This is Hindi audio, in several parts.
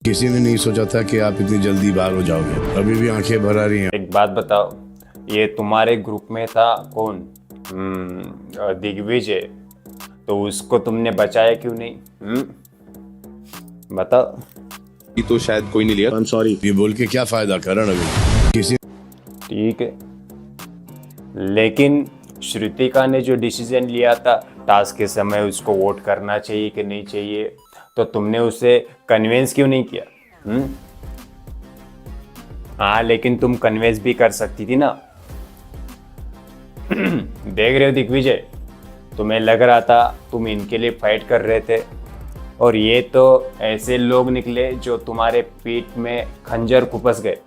किसी ने नहीं सोचा था कि आप इतनी जल्दी बाहर हो जाओगे। अभी भी आंखें भर आ रही हैं। एक बात बताओ, ये तुम्हारे ग्रुप में था कौन? दिग्विजय। तो उसको तुमने बचाया क्यों नहीं? बताओ। ये तो शायद कोई नहीं लिया। I am sorry. ये बोल के क्या फायदा करण? अभी किसी ठीक है, लेकिन श्रुतिका ने जो डिसीजन लिया था टास्क के समय उसको वोट करना चाहिए कि नहीं चाहिए, तो तुमने उसे कन्विंस क्यों नहीं किया? हाँ, लेकिन तुम कन्विंस भी कर सकती थी ना। देख रहे हो दिग्विजय, तुम्हें लग रहा था तुम इनके लिए फाइट कर रहे थे, और ये तो ऐसे लोग निकले जो तुम्हारे पीठ में खंजर खुपस गए।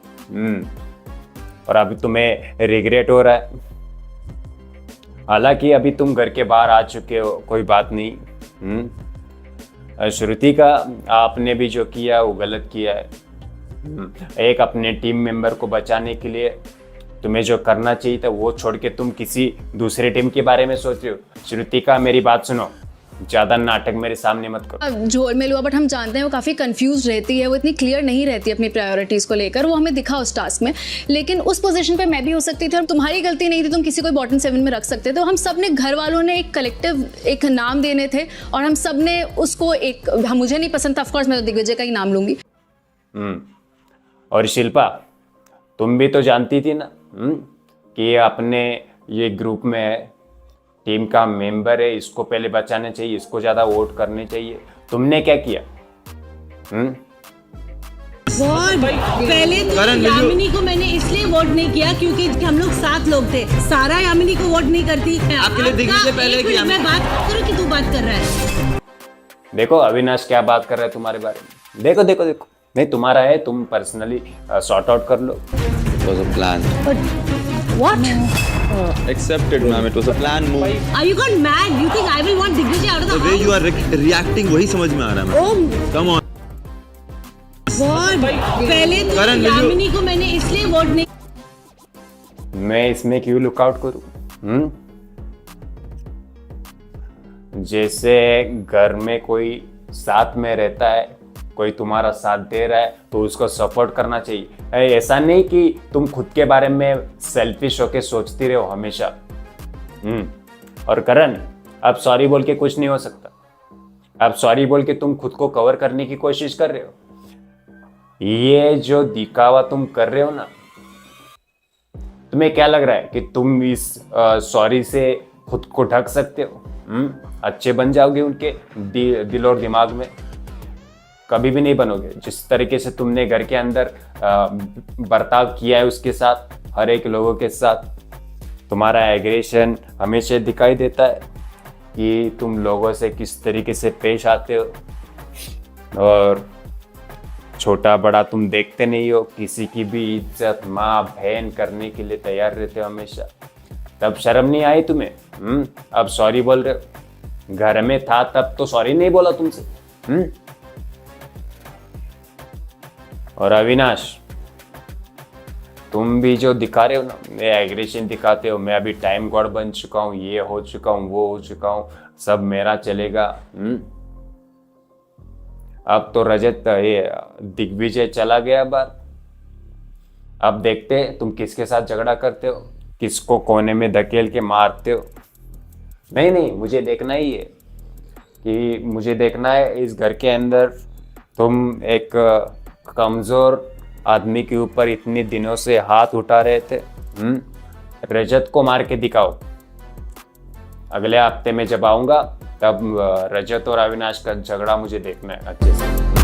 और अभी तुम्हें रिग्रेट हो रहा है। हालांकि अभी तुम घर के बाहर आ चुके हो, कोई बात नहीं। श्रुति का आपने भी जो किया वो गलत किया है। एक अपने टीम मेंबर को बचाने के लिए तुम्हें जो करना चाहिए था वो छोड़ के तुम किसी दूसरे टीम के बारे में सोच रहे हो। श्रुति का मेरी बात सुनो, ज्यादा नाटक मेरे सामने मत करो। जोर में हुआ, बट हम जानते हैं वो काफ़ी कंफ्यूज रहती है, वो इतनी क्लियर नहीं रहती अपनी प्रायोरिटीज़ को लेकर। वो हमें दिखा उस टास्क में, लेकिन उस पोजीशन पे मैं भी हो सकती थी और तुम्हारी गलती नहीं थी। तुम किसी को बॉटम 7 में रख सकते थे। हम सब ने, घर वालों ने एक कलेक्टिव एक नाम देने थे और हम सब ने उसको एक, मुझे नहीं पसंद था ऑफकोर्स, मैं तो दिग्विजय का ही नाम लूंगी। और शिल्पा, तुम भी तो जानती थी ना कि अपने ये ग्रुप में टीम का मेंबर है, इसको पहले बचाना चाहिए, इसको ज्यादा वोट करने चाहिए। तुमने क्या किया? पहले तो यामिनी को मैंने इसलिए वोट नहीं किया क्योंकि हम लोग 7 लोग थे। सारा यामिनी को वोट नहीं करती। आपके लिए दिग्विजय पहले कि मैं बात करूं कि तू बात कर रहा है? देखो अविनाश क्या बात कर रहा है तुम्हारे बारे में। देखो देखो देखो, नहीं तुम्हारा है, तुम पर्सनली सॉर्ट आउट कर लो। It was a plan. What? Accepted, ma'am. It was a plan move. Are you gone mad? You think I will want Digvijay out of the The way house? you are reacting, वही समझ में आ रहा है। Oh Come on. God! पहले तो करण, will you- यामिनी को मैंने इसलिए वोट नहीं। मैं इसमें क्यों लुकआउट करूं? जैसे घर में कोई साथ में रहता है, कोई तुम्हारा साथ दे रहा है तो उसको सपोर्ट करना चाहिए। ऐसा नहीं कि तुम खुद के बारे में सेल्फिश होके सोचती रहो हमेशा। और करण, अब सॉरी बोल के कुछ नहीं हो सकता। अब सॉरी बोल के तुम खुद को कवर करने की कोशिश कर रहे हो। ये जो दिखावा तुम कर रहे हो ना, तुम्हें क्या लग रहा है कि तुम इस सॉरी से खुद को ढक सकते हो? अच्छे बन जाओगे उनके दिल और दिमाग में? कभी भी नहीं बनोगे। जिस तरीके से तुमने घर के अंदर बर्ताव किया है उसके साथ, हर एक लोगों के साथ, तुम्हारा एग्रेशन हमेशा दिखाई देता है कि तुम लोगों से किस तरीके से पेश आते हो। और छोटा बड़ा तुम देखते नहीं हो, किसी की भी इज्जत माँ बहन करने के लिए तैयार रहते हो हमेशा। तब शर्म नहीं आई तुम्हें? अब सॉरी बोल रहे हो। घर में था तब तो सॉरी नहीं बोला तुमसे। और अविनाश, तुम भी जो दिखा रहे हो ना, मैं एग्रेशन दिखाते हो, मैं अभी टाइम गॉड बन चुका हूँ, ये हो चुका हूँ, वो हो चुका हूँ, सब मेरा चलेगा। अब तो रजत, ये दिग्विजय चला गया बाहर। अब देखते तुम किसके साथ झगड़ा करते हो, किसको कोने में धकेल के मारते हो। नहीं नहीं, मुझे देखना ही है, कि मुझे देखना है इस घर के अंदर तुम एक कमजोर आदमी के ऊपर इतने दिनों से हाथ उठा रहे थे। रजत को मार के दिखाओ। अगले हफ्ते में जब आऊंगा तब रजत और अविनाश का झगड़ा मुझे देखना है अच्छे से।